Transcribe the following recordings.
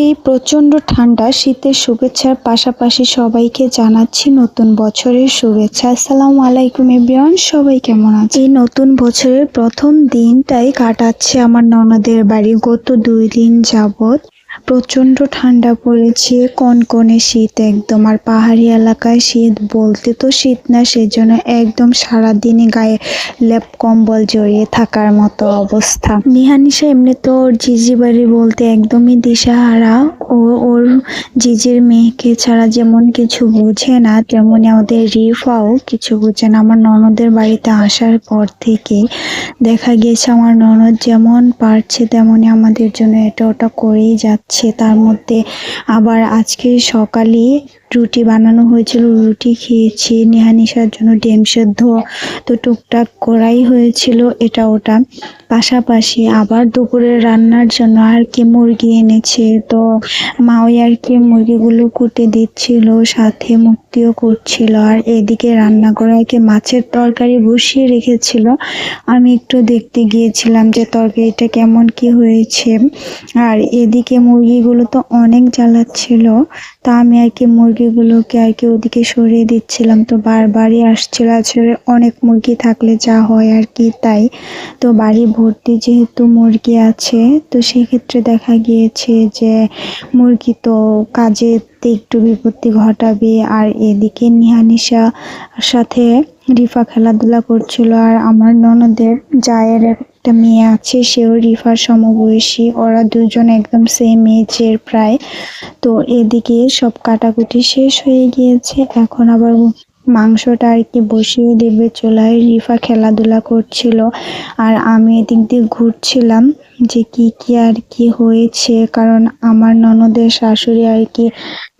এই প্রচণ্ড ঠান্ডা শীতের শুভেচ্ছার পাশাপাশি সবাইকে জানাচ্ছি নতুন বছরের শুভেচ্ছা। আসসালামু আলাইকুম এভরিওয়ান, সবাই কেমন আছে? এই নতুন বছরের প্রথম দিনটাই কাটাচ্ছে আমার ননদের বাড়ি। গত 2 দিন যাবৎ প্রচণ্ড ঠান্ডা পড়েছে, কনকনে শীত একদম। আর পাহাড়ি এলাকায় শীত বলতে তো শীত না, সেজন্য একদম সারাদিনই গায়ে লেপ কম্বল জড়িয়ে থাকার মতো অবস্থা। নিহানিশা এমনি তো ওর জিজি বাড়ি বলতে একদমই দিশাহারা। ওর জিজির মেয়েকে ছাড়া যেমন কিছু বুঝে না, তেমনি আমাদের রিফাও কিছু বুঝে না। আমার ননদের বাড়িতে আসার পর থেকে দেখা গিয়েছে আমার ননদ যেমন পারছে তেমনি আমাদের জন্য এটা ওটা করেই যাচ্ছে। তার মধ্যে আবার আজকে সকালে রুটি বানানো হয়েছিল, রুটি খেয়েছি। নিহানিশার জন্য ডিম সেদ্ধ তো টুকটাক করাই হয়েছিল এটা ওটা। পাশাপাশি আবার দুপুরের রান্নার জন্য আর কি মুরগি এনেছে, তো মা ওই আর কি মুরগিগুলো কুটে দিচ্ছিল, সাথে মুক্তিও করছিল। আর এদিকে রান্না করে আর কি মাছের তরকারি বসিয়ে রেখেছিল। আমি একটু দেখতে গিয়েছিলাম যে তরকারিটা কেমন কি হয়েছে। আর এদিকে মুরগিগুলো তো অনেক জ্বালাচ্ছিল, তা আমি আর কি মুরগিগুলোকে আর কি ওদিকে সরিয়ে দিচ্ছিলাম। তো বারবারই আসছিল, আসলে অনেক মুরগি থাকলে যা হয় আর কি তাই। তো বাড়ি ভর্তি যেহেতু মুরগি আছে, তো সেক্ষেত্রে দেখা গিয়েছে যে মুরগি তো কাজেতে একটু বিপত্তি ঘটাবে। আর এদিকে নিহানিশা সাথে রিফা খেলাধুলা করছিল। আর আমার ননদের জায়ের একটা মেয়ে আছে, সেও রিফার সমবয়সী। ওরা দুজন একদম সেম এজের প্রায়। তো এদিকে সব কাটাকুটি শেষ হয়ে গিয়েছে, এখন আবার মাংসটা আর কি বসিয়ে দেবে চুলায়। রিফা খেলাধুলা করছিল আর আমি এদিক দিয়ে ঘুরছিলাম যে কি কি আর কি হয়েছে। কারণ আমার ননদের শাশুড়ি আর কি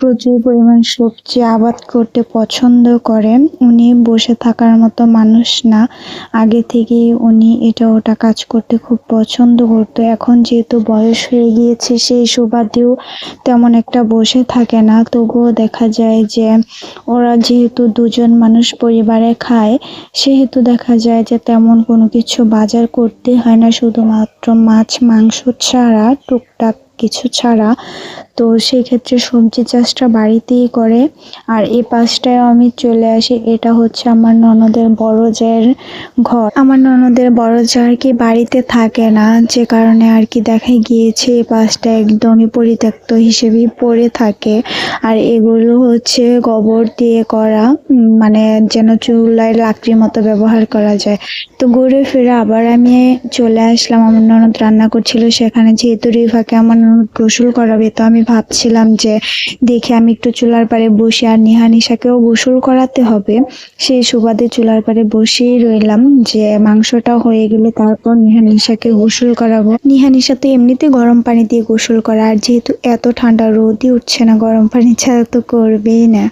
প্রচুর পরিমাণ সবজি আবাদ করতে পছন্দ করেন। উনি বসে থাকার মতো মানুষ না, আগে থেকেই উনি এটা ওটা কাজ করতে খুব পছন্দ করতো। এখন যেহেতু বয়স হয়ে গিয়েছে, সেই সুবাদেও তেমন একটা বসে থাকে না। তবুও দেখা যায় যে ওরা যেহেতু দুজন মানুষ পরিবারে খায়, সেহেতু দেখা যায় যে তেমন কোনো কিছু বাজার করতে হয় না, শুধুমাত্র মাছ মাংস ছাড়া, টুকটাক কিছু ছাড়া। তো সেক্ষেত্রে সবজি চাষটা বাড়িতেই করে। আর এই পাশটায় আমি চলে আসি, এটা হচ্ছে আমার ননদের বড় জায়ের ঘর। আমার ননদের বড় জা আর কি বাড়িতে থাকে না, যে কারণে আর কি দেখা গিয়েছে এই পাশটা একদমই পরিত্যক্ত হিসেবেই পড়ে থাকে। আর এগুলো হচ্ছে গোবর দিয়ে করা, মানে যেন চুলায় লাকড়ির মতো ব্যবহার করা যায়। তো ঘুরে ফিরে আবার আমি চলে আসলাম, আমার ননদ রান্না করছিল সেখানে। যেহেতু রিফাকে আমার ননদ গোসল করাবে, তো আমি ভাবছিলাম যে দেখে আমি একটু চুলার পাড়ে বসে, আর নিহানিশাকেও গোসল করাতে হবে, সেই সুবাদে চুলার পাড়ে বসেই রইলাম যে মাংসটা হয়ে গেলে তারপর নিহানিশাকে গোসল করাবো। নিহানিশা তো এমনিতে গরম পানি দিয়ে গোসল করা, আর যেহেতু এত ঠান্ডা রোদই উঠছে না, গরম পানি ছাড়া তো করবেই না।